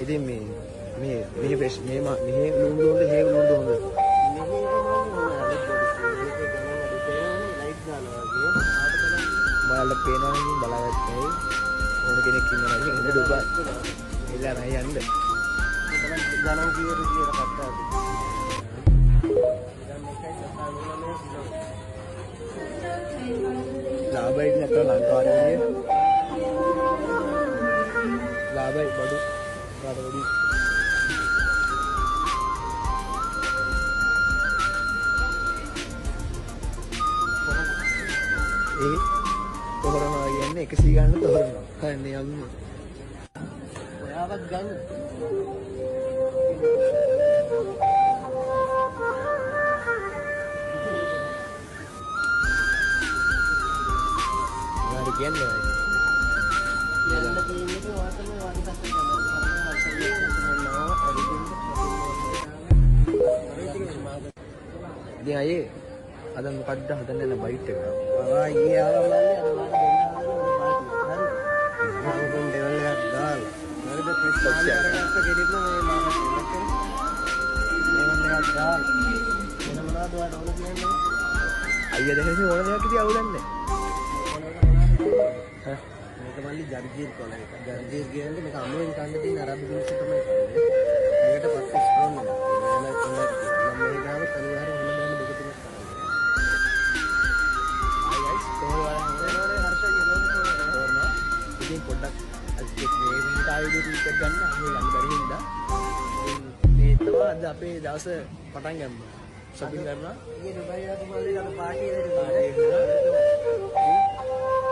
ඉතින් මේ බෙස් මෙහෙ ලුණු හොඳ හේව ලුණු හොඳ. බලන්න පේනවා නම් බලාගත්තේ ඕන කෙනෙක් ඉන්නවා නම් එන්න දුබයි. එලා නෑ යන්න. ගණන් කීයද කියලා කට්ටාද. ලාභයි නැත්නම් ලංකාවේ ලාභයි බඩු කාටවලු ඒ තොරනවා කියන්නේ 100 ගන්න තොරනවා. කන්නේ යන්න. ඔයාවත් ගන්න. ඔයාලා කියන්නේ ඉතින් අයියේ අද මොකද්ද හදන්න යන බයිට් එක? ඊයේ ආවම මල්ලේ අද වාට දෙන්න හදන බයිට් එක. හරි. මම ඩෙවල් එකක් දාලා. හරිද ප්‍රෙස් කරගත්ත කෙනෙක් මේ මානසික ඩෙවල් එකක් දාලා. වෙන මොනවද ඔයාලට ඕන කියන්නේ? අයියා දැනෙන්නේ ඕන දෙයක් ඉතින් අවුලක් නැහැ. මේක මල්ලි ජර්ජීර් කොල එක. ජර්ජීර් කියන්නේ මේක අමුවෙන් කන්න තියෙන අරබි මිනිස්සු තමයි කන්නේ. මේකට පස්සේ ස්ට්‍රෝන් එක. මම මේ ගාව කනිවාරේ හොම දාන්න දෙක තුනක් කරනවා. ආයිස් කොහොමද හර්ෂය නෝන ඉතින් පොඩ්ඩක් මේ මිනිත් ආයෙත් ටිකක් ගන්න අපි යන්න බැරි හින්දා මේ තමයි අද අපේ දවස පටන් ගන්න. shopping කරනවා. ඊයේ දුබයි වලට මොකද අද පාටි එකකට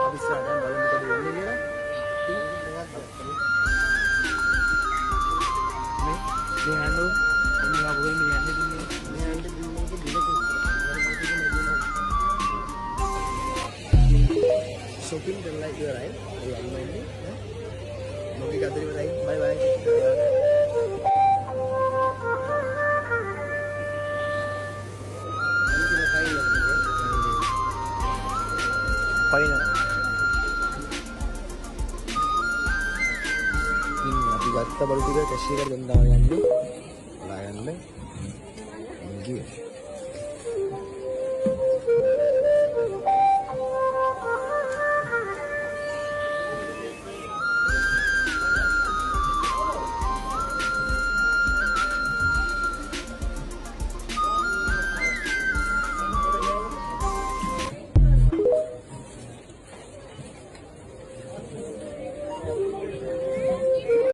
අපි ඉස්සරහට බලමු මොකද වෙන්නේ කියලා. මේ හඬු මොනවා බොන්නේ යන්නේ දුන්නේ. මේ හඬු දුන්නේ දිලක shopping කරලා ඉවරයි. ඒ අනිවාර්යයෙන් මොකද අදරි වලයි බයි බයි. Final. Ini අපි ගත්ත බඩු ටික කැෂියර් එකෙන් දාලා යන්නේ. බලා යන්න.